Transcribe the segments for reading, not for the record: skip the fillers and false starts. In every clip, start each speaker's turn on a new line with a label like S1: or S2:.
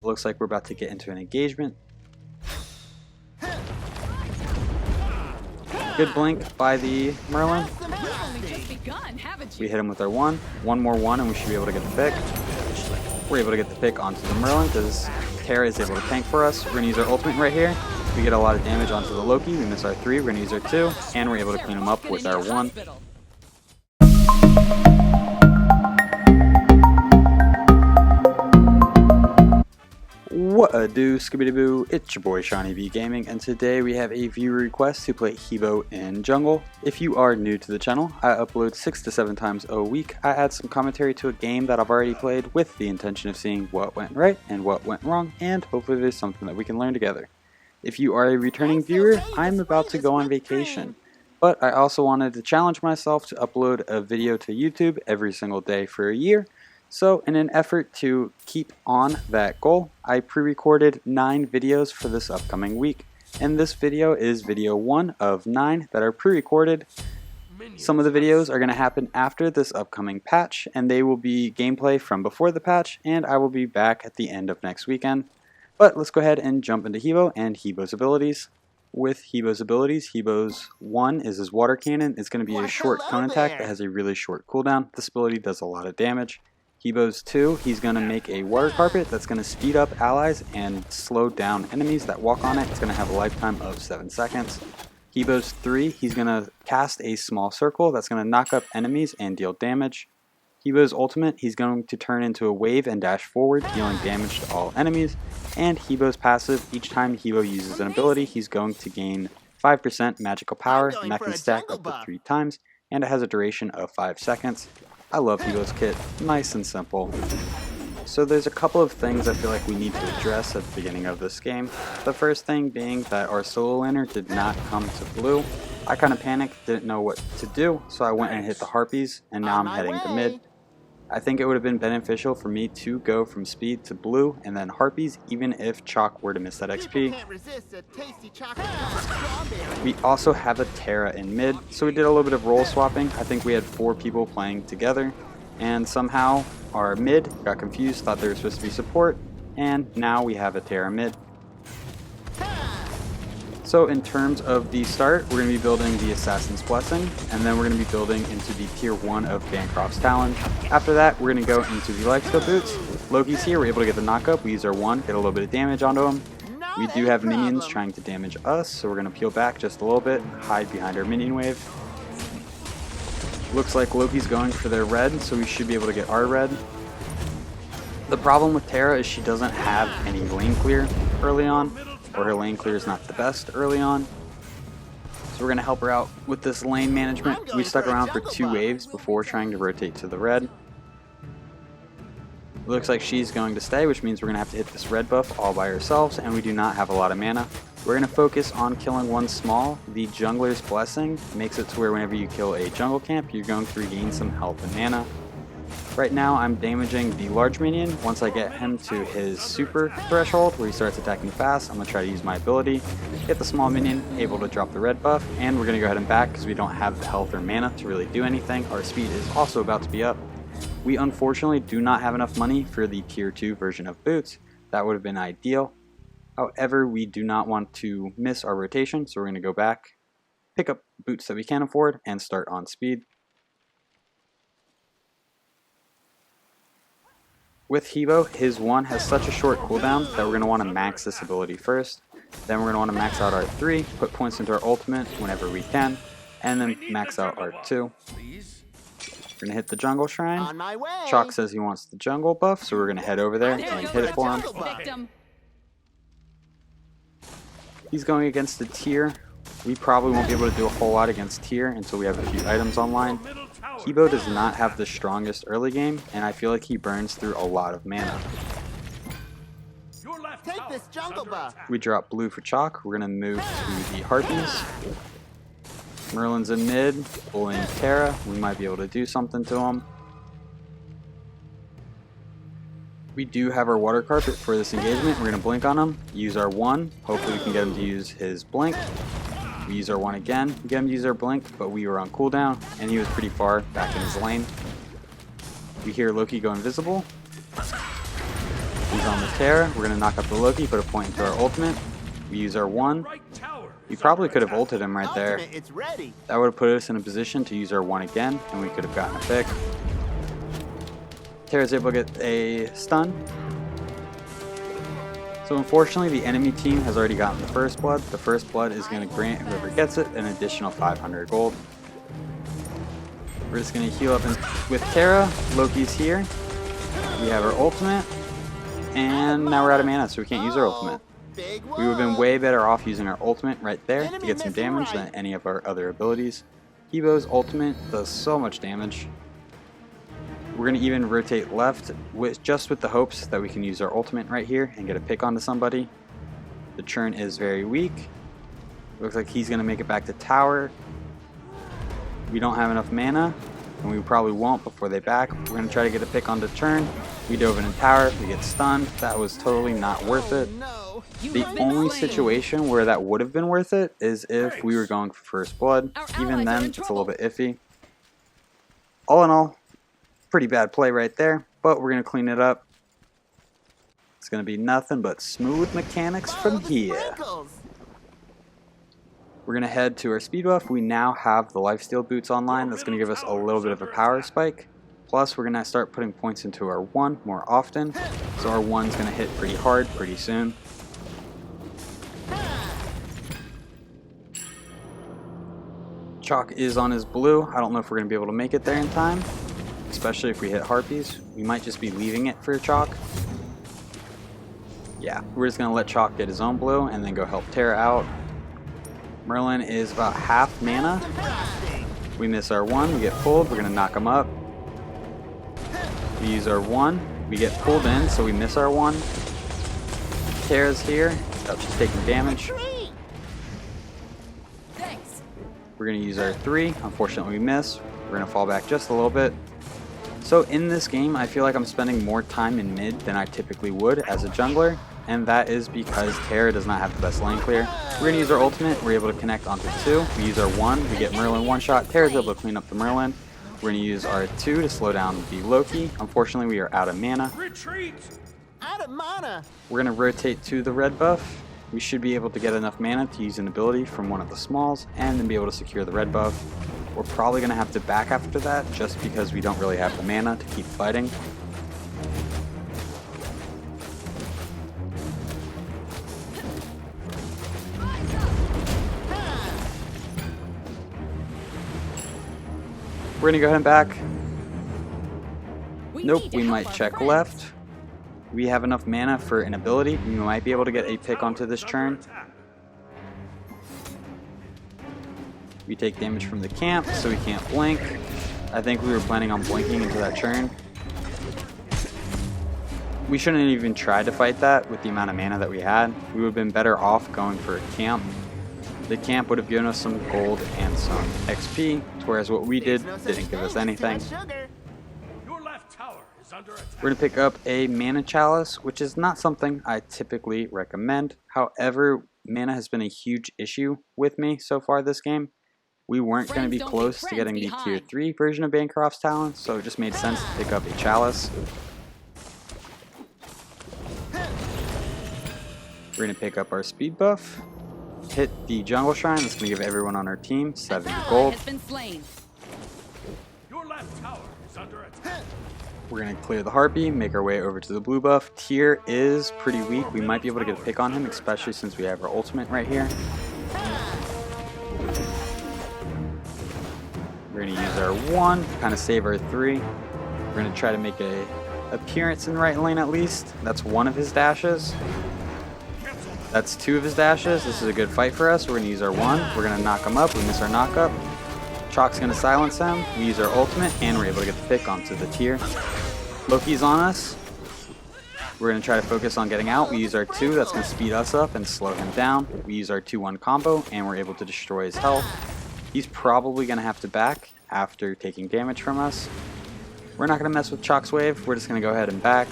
S1: Looks like we're about to get into an engagement. Good blink by the Merlin. We hit him with our one more one, and we should be able to get the pick. We're able to get the pick onto the Merlin because Terra is able to tank for us. We're going to use our ultimate right here. We get a lot of damage onto the Loki. We miss our 3. We're going to use our 2, and we're able to clean him up with our 1. What a do, Scooby-Doo, it's your boy SeanyB Gaming, and today we have a viewer request to play Hebo in jungle. If you are new to the channel, I upload 6 to 7 times a week. I add some commentary to a game that I've already played with the intention of seeing what went right and what went wrong, and hopefully there's something that we can learn together. If you are a returning viewer, I'm about to go on vacation, but I also wanted to challenge myself to upload a video to YouTube every single day for a year. So in an effort to keep on that goal, I pre-recorded 9 videos for this upcoming week. And this video is video 1 of 9 that are pre-recorded. Some of the videos are going to happen after this upcoming patch, and they will be gameplay from before the patch, and I will be back at the end of next weekend. But let's go ahead and jump into Hebo and Hebo's abilities. With Hebo's abilities, Hebo's 1 is his water cannon. It's going to be a short cone attack that has a really short cooldown. This ability does a lot of damage. Hebo's 2, he's going to make a water carpet that's going to speed up allies and slow down enemies that walk on it. It's going to have a lifetime of 7 seconds. Hebo's 3, he's going to cast a small circle that's going to knock up enemies and deal damage. Hebo's ultimate, he's going to turn into a wave and dash forward, dealing damage to all enemies. And Hebo's passive, each time Hebo uses an ability, he's going to gain 5% magical power, and that can stack up to 3 times, and it has a duration of 5 seconds. I love Hebo's kit, nice and simple. So there's a couple of things I feel like we need to address at the beginning of this game. The first thing being that our solo laner did not come to blue. I kind of panicked, didn't know what to do, so I went and hit the Harpies, and now I'm heading to mid. I think it would have been beneficial for me to go from speed to blue and then Harpies, even if Chalk were to miss that XP. We also have a Terra in mid, so we did a little bit of role swapping. I think we had 4 people playing together, and somehow our mid got confused, thought they were supposed to be support, and now we have a Terra mid. So in terms of the start, we're going to be building the Assassin's Blessing, and then we're going to be building into the tier 1 of Bancroft's Talon. After that, we're going to go into the Lifesteal Boots. Loki's here, we're able to get the knockup, we use our 1, get a little bit of damage onto him. We do have minions trying to damage us, so we're going to peel back just a little bit, hide behind our minion wave. Looks like Loki's going for their red, so we should be able to get our red. The problem with Terra is she doesn't have any lane clear early on, or her lane clear is not the best early on. So we're going to help her out with this lane management. We stuck around for 2 waves before trying to rotate to the red. It looks like she's going to stay, which means we're going to have to hit this red buff all by ourselves, and we do not have a lot of mana. We're going to focus on killing one small. The Jungler's Blessing makes it to where whenever you kill a jungle camp, you're going to regain some health and mana. Right now I'm damaging the large minion. Once I get him to his super threshold where he starts attacking fast, I'm going to try to use my ability, get the small minion, able to drop the red buff, and we're going to go ahead and back because we don't have the health or mana to really do anything. Our speed is also about to be up. We unfortunately do not have enough money for the tier 2 version of boots. That would have been ideal. However, we do not want to miss our rotation, so we're going to go back, pick up boots that we can afford, and start on speed. With Hebo, his 1 has such a short cooldown that we're going to want to max this ability first. Then we're going to want to max out our 3, put points into our ultimate whenever we can, and then max out our 2. We're going to hit the jungle shrine. Chalk says he wants the jungle buff, so we're going to head over there and hit it for him. He's going against the tier. We probably won't be able to do a whole lot against tier until we have a few items online. Hebo does not have the strongest early game, and I feel like he burns through a lot of mana.
S2: Take this jungle buff.
S1: We drop blue for Chalk. We're going to move to the Harpies. Merlin's in mid, bullying Terra. We might be able to do something to him. We do have our water carpet for this engagement. We're going to blink on him, use our 1. Hopefully we can get him to use his blink. We use our 1 again, we get him to use our blink, but we were on cooldown, and he was pretty far back in his lane. We hear Loki go invisible. He's on the Terra. We're going to knock up the Loki, put a point into our ultimate. We use our 1. We probably could have ulted him right there. That would have put us in a position to use our 1 again, and we could have gotten a pick. Terra's able to get a stun. So unfortunately, the enemy team has already gotten the first blood. The first blood is going to grant whoever gets it an additional 500 gold. We're just going to heal up with Terra. Loki's here. We have our ultimate. And now we're out of mana, so we can't use our ultimate. We would have been way better off using our ultimate right there to get some damage than any of our other abilities. Hebo's ultimate does so much damage. We're going to even rotate left just with the hopes that we can use our ultimate right here and get a pick onto somebody. The churn is very weak. Looks like he's going to make it back to tower. We don't have enough mana, and we probably won't before they back. We're going to try to get a pick on the turn. We dove in tower, we get stunned. That was totally not worth it. The only situation where that would have been worth it is if we were going for first blood. Even then, it's a little bit iffy. All in all, pretty bad play right there, but we're going to clean it up. It's going to be nothing but smooth mechanics from here. We're going to head to our speed buff. We now have the lifesteal boots online. That's going to give us a little bit of a power spike. Plus, we're going to start putting points into our 1 more often. So our 1's going to hit pretty hard pretty soon. Chalk is on his blue. I don't know if we're going to be able to make it there in time. Especially if we hit harpies. We might just be leaving it for Chalk. Yeah, we're just going to let Chalk get his own blue and then go help Terra out. Merlin is about half mana. We miss our 1, we get pulled, we're going to knock him up. We use our 1, we get pulled in, so we miss our 1. Terra's here, she's taking damage. We're going to use our 3, unfortunately we miss. We're going to fall back just a little bit. So in this game, I feel like I'm spending more time in mid than I typically would as a jungler, and that is because Terra does not have the best lane clear. We're going to use our ultimate, we're able to connect onto 2, we use our 1, we get Merlin one shot, Terra's able to clean up the Merlin. We're going to use our 2 to slow down the Loki. Unfortunately, we are out of mana.
S2: Retreat! Out of mana!
S1: We're going to rotate to the red buff. We should be able to get enough mana to use an ability from one of the smalls and then be able to secure the red buff. We're probably going to have to back after that just because we don't really have the mana to keep fighting. We're going to go ahead and back. Nope, we might check left. We have enough mana for an ability. We might be able to get a pick onto this churn. We take damage from the camp, so we can't blink. I think we were planning on blinking into that churn. We shouldn't have even tried to fight that with the amount of mana that we had. We would have been better off going for a camp. The camp would have given us some gold and some XP, whereas what we did didn't give us anything. We're going to pick up a mana chalice, which is not something I typically recommend. However, mana has been a huge issue with me so far this game. We weren't going to be close to getting the tier 3 version of Bancroft's Talon, so it just made sense to pick up a chalice. We're going to pick up our speed buff, hit the jungle shrine. That's going to give everyone on our team 70 gold.
S2: Your left tower is under attack.
S1: We're going to clear the harpy, make our way over to the blue buff. Tyr is pretty weak. We might be able to get a pick on him, especially since we have our ultimate right here. We're going to use our 1, kind of save our 3. We're going to try to make a appearance in the right lane at least. That's 1 of his dashes. That's 2 of his dashes. This is a good fight for us. We're going to use our 1. We're going to knock him up. We miss our knock up. Chalk's going to silence him. We use our ultimate, and we're able to get the pick onto the Tyr. Loki's on us. We're going to try to focus on getting out. We use our 2. That's going to speed us up and slow him down. We use our 2-1 combo, and we're able to destroy his health. He's probably going to have to back after taking damage from us. We're not going to mess with Chalk's wave. We're just going to go ahead and back.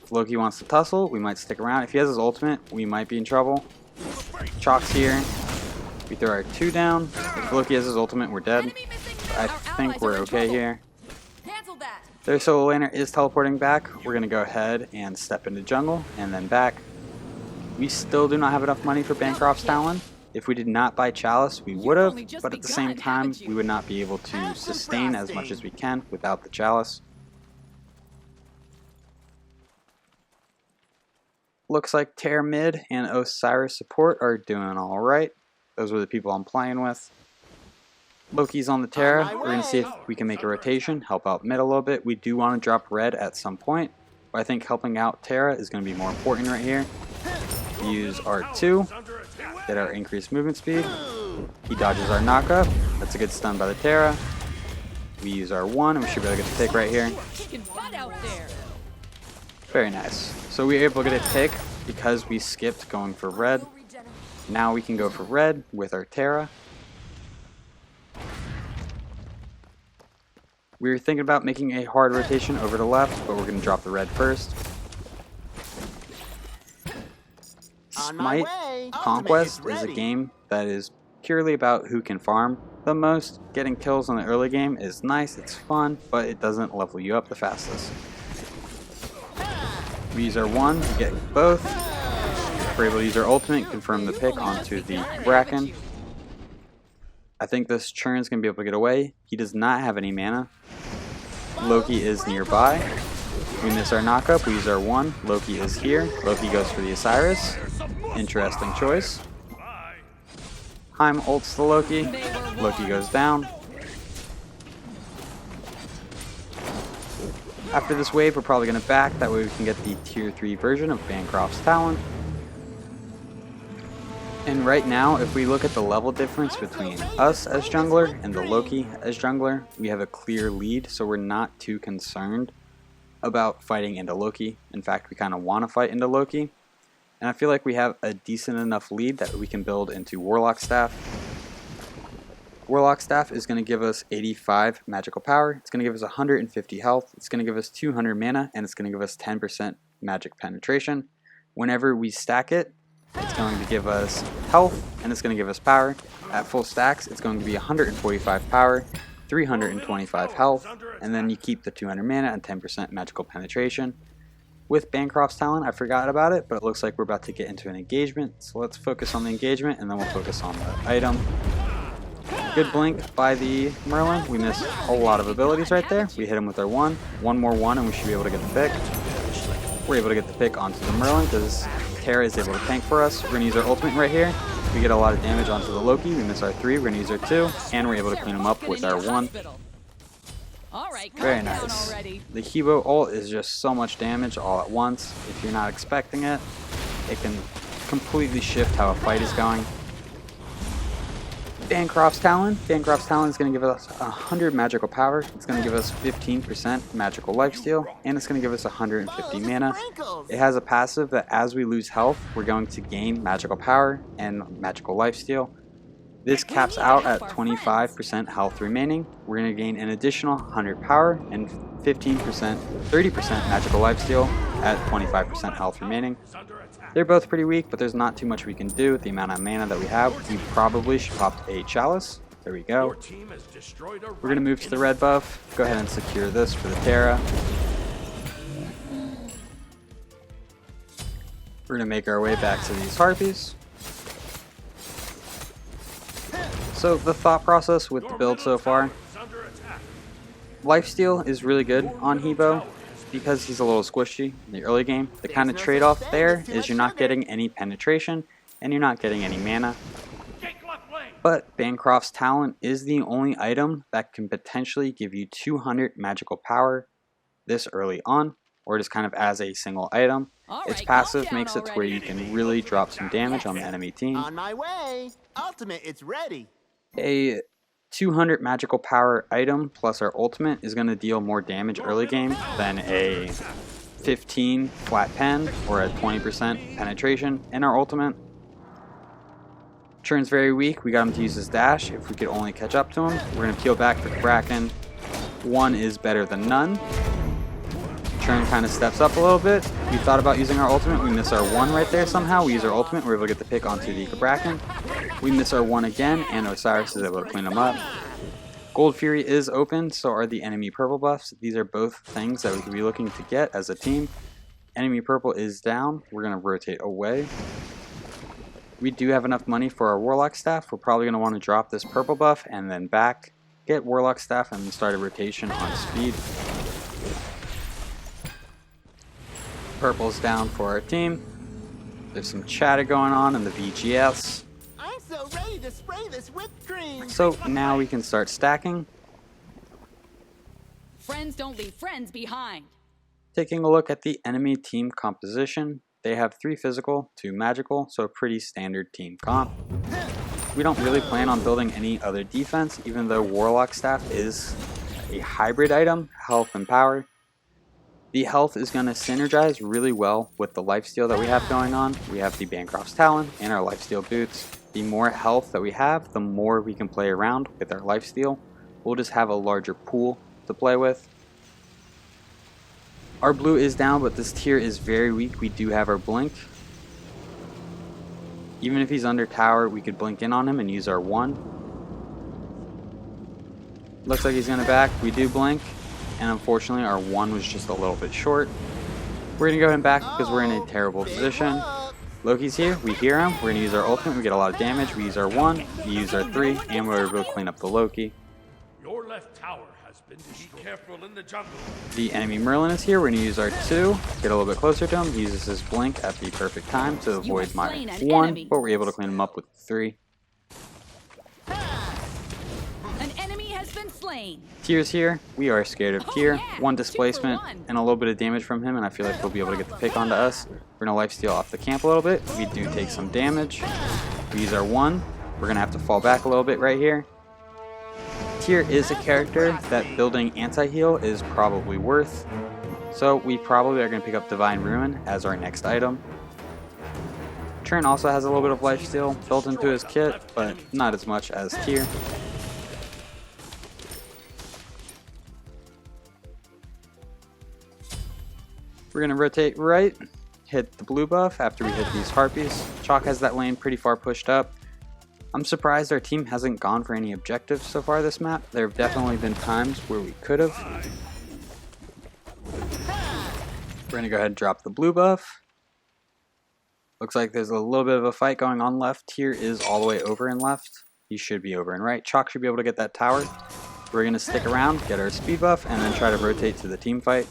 S1: If Loki wants to tussle, we might stick around. If he has his ultimate, we might be in trouble. Chalk's here. We throw our 2 down. If Loki has his ultimate, we're dead. I think we're okay here. Their solo laner is teleporting back. We're going to go ahead and step into jungle and then back. We still do not have enough money for Bancroft's Talon. If we did not buy Chalice, we would have, but at the same time, we would not be able to sustain as much as we can without the Chalice. Looks like Terra mid and Osiris support are doing alright. Those were the people I'm playing with. Loki's on the Terra. We're going to see if we can make a rotation, help out mid a little bit. We do want to drop red at some point, but I think helping out Terra is going to be more important right here. We use R2, get our increased movement speed. He dodges our knockup. That's a good stun by the Terra. We use R1 and we should be able to get the pick right here. Very nice. So we were able to get a pick because we skipped going for red. Now we can go for red with our Terra. We were thinking about making a hard rotation over to left, but we're going to drop the red first. Smite, Conquest is a game that is purely about who can farm the most. Getting kills in the early game is nice, it's fun, but it doesn't level you up the fastest. We use our 1 to get both. We're able to use our ultimate, confirm the pick onto the Bracken. I think this churn's going to be able to get away. He does not have any mana. Loki is nearby. We miss our knockup. We use our 1. Loki is here. Loki goes for the Osiris. Interesting choice. Heim ults the Loki. Loki goes down. After this wave, we're probably going to back. That way we can get the tier 3 version of Bancroft's Talon. And right now, if we look at the level difference between us as jungler and the Loki as jungler, we have a clear lead, so we're not too concerned about fighting into Loki. In fact, we kind of want to fight into Loki. And I feel like we have a decent enough lead that we can build into Warlock Staff. Warlock Staff is going to give us 85 magical power, it's going to give us 150 health, it's going to give us 200 mana, and it's going to give us 10% magic penetration. Whenever we stack it, it's going to give us health, and it's going to give us power. At full stacks, it's going to be 145 power, 325 health, and then you keep the 200 mana and 10% magical penetration. With Bancroft's Talon, I forgot about it, but it looks like we're about to get into an engagement, so let's focus on the engagement, and then we'll focus on the item. Good blink by the Merlin. We missed a lot of abilities right there. We hit him with our 1. One more 1, and we should be able to get the pick. We're able to get the pick onto the Merlin, because Terra is able to tank for us. We're going to use our ultimate right here. We get a lot of damage onto the Loki. We miss our 3. We're going to use our 2. And we're able to clean him up with our 1. Very nice. The Hebo ult is just so much damage all at once. If you're not expecting it, it can completely shift how a fight is going. Bancroft's Talon. Bancroft's Talon is going to give us 100 magical power. It's going to give us 15% magical lifesteal, and it's going to give us 150 mana. It has a passive that as we lose health, we're going to gain magical power and magical lifesteal. This caps out at 25% health remaining. We're going to gain an additional 100 power and 30% magical lifesteal at 25% health remaining. They're both pretty weak, but there's not too much we can do with the amount of mana that we have. We probably should pop a Chalice. There we go. We're going to move to the red buff. Go ahead and secure this for the Terra. We're going to make our way back to these Harpies. So the thought process with the build so far. Lifesteal is really good on Hebo because he's a little squishy in the early game. The kind of trade-off there is you're not getting any penetration and you're not getting any mana. But Bancroft's Talon is the only item that can potentially give you 200 magical power this early on, or just kind of as a single item. Its passive makes it to where you can really drop some damage on the enemy team.
S2: On my way. Ultimate, it's ready.
S1: A 200 magical power item plus our ultimate is going to deal more damage early game than a 15 flat pen or a 20% penetration in our ultimate. Churn's very weak. We got him to use his dash. If we could only catch up to him, we're going to peel back for Bracken. 1 is better than none. Churn kind of steps up a little bit. We thought about using our ultimate. We miss our 1 right there somehow. We use our ultimate. We're able to get the pick onto the Bracken. We miss our 1 again, and Osiris is able to clean him up. Gold Fury is open, so are the enemy purple buffs. These are both things that we could be looking to get as a team. Enemy purple is down. We're going to rotate away. We do have enough money for our Warlock staff. We're probably going to want to drop this purple buff and then back, get Warlock staff, and then start a rotation on speed. Purple's down for our team. There's some chatter going on in the VGS.
S2: I'm so ready to spray this whipped cream.
S1: So now we can start stacking.
S3: Friends don't leave friends behind.
S1: Taking a look at the enemy team composition, they have 3 physical, 2 magical, so a pretty standard team comp. We don't really plan on building any other defense, even though Warlock staff is a hybrid item, health and power. The health is going to synergize really well with the lifesteal that we have going on. We have the Bancroft's Talon and our lifesteal boots. The more health that we have, the more we can play around with our lifesteal. We'll just have a larger pool to play with. Our blue is down, but this tier is very weak. We do have our blink. Even if he's under tower, we could blink in on him and use our 1. Looks like he's going to back. We do blink, and unfortunately our 1 was just a little bit short. We're going to go ahead and back because we're in a terrible position. Loki's here. We hear him. We're going to use our ultimate. We get a lot of damage. We use our 1, we use our 3, and we're able to clean up the Loki.
S4: Your left tower has been destroyed. Be careful in the jungle.
S1: The enemy Merlin is here. We're going to use our 2, get a little bit closer to him. He uses his blink at the perfect time to avoid my 1, but we're able to clean him up with 3.
S3: An enemy has been slain.
S1: Tier's here. We are scared of Tier.
S3: Yeah.
S1: 1 displacement and a little bit of damage from him, and I feel like we'll be able to get the pick onto us. We're going to lifesteal off the camp a little bit. We do take some damage. We use our 1. We're going to have to fall back a little bit right here. Tier is a character that building anti-heal is probably worth, so we probably are going to pick up Divine Ruin as our next item. Trent also has a little bit of lifesteal built into his kit, but not as much as Tier. We're going to rotate right, hit the blue buff after we hit these harpies. Chalk has that lane pretty far pushed up. I'm surprised our team hasn't gone for any objectives so far this map. There have definitely been times where we could have. We're going to go ahead and drop the blue buff. Looks like there's a little bit of a fight going on left. Tier is all the way over in left. He should be over in right. Chalk should be able to get that tower. We're going to stick around, get our speed buff, and then try to rotate to the team fight.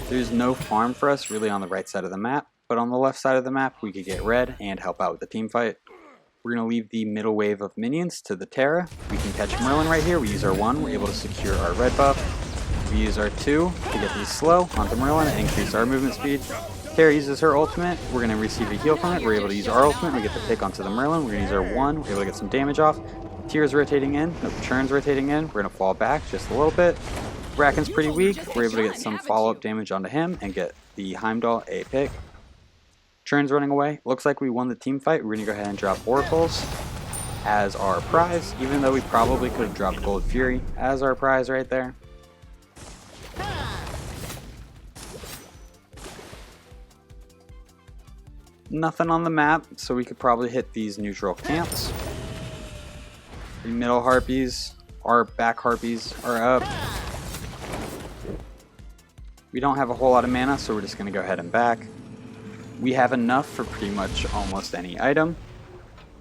S1: There's no farm for us really on the right side of the map, but on the left side of the map we could get red and help out with the team fight. We're going to leave the middle wave of minions to the Terra. We can catch Merlin right here. We use our 1. We're able to secure our red buff. We use our 2 to get these slow onto Merlin and increase our movement speed. Terra uses her ultimate. We're going to receive a heal from it. We're able to use our ultimate. We get the pick onto the Merlin. We're going to use our 1. We're able to get some damage off. Tier's rotating in. Nope, Churn's rotating in. We're going to fall back just a little bit. Bracken's pretty weak. We're able to get some follow-up damage onto him and get the Heimdall a pick. Churn's running away. Looks like we won the team fight. We're going to go ahead and drop Oracles as our prize, even though we probably could have dropped Gold Fury as our prize right there. Nothing on the map, so we could probably hit these neutral camps. The middle harpies, our back harpies are up. We don't have a whole lot of mana, so we're just going to go ahead and back. We have enough for pretty much almost any item.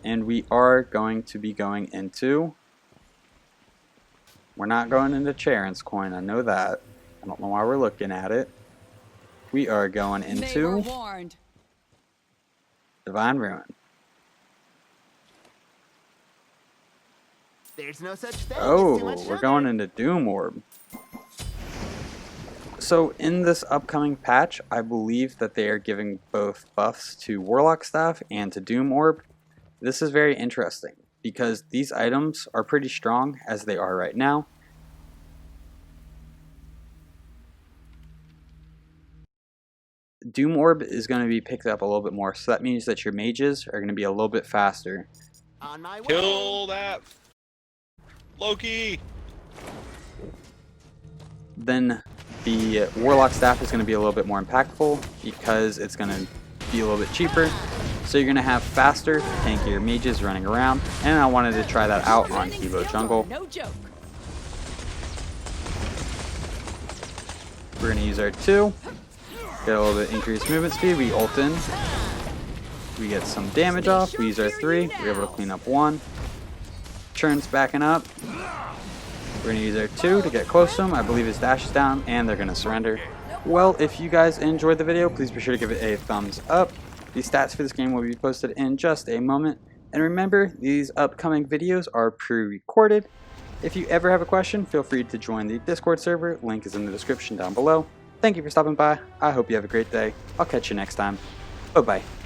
S1: And we are going to be going into... We're not going into Charon's coin, I know that. I don't know why we're looking at it. We are going into Divine Ruin.
S2: There's no such thing.
S1: Oh, we're going into Doom Orb. So in this upcoming patch, I believe that they are giving both buffs to Warlock Staff and to Doom Orb. This is very interesting because these items are pretty strong as they are right now. Doom Orb is going to be picked up a little bit more, so that means that your mages are going to be a little bit faster.
S2: On my way.
S5: Kill that Loki!
S1: Then the Warlock Staff is going to be a little bit more impactful because it's going to be a little bit cheaper. So you're going to have faster, tankier mages running around, and I wanted to try that out on Hebo Jungle.
S3: No joke.
S1: We're going to use our 2. Get a little bit increased movement speed. We ult in. We get some damage off. We use our 3. We're able to clean up 1. Churn's backing up. We're going to use our 2 to get close to him. I believe his dash is down, and they're going to surrender. Well, if you guys enjoyed the video, please be sure to give it a thumbs up. The stats for this game will be posted in just a moment. And remember, these upcoming videos are pre-recorded. If you ever have a question, feel free to join the Discord server. Link is in the description down below. Thank you for stopping by. I hope you have a great day. I'll catch you next time. Bye-bye.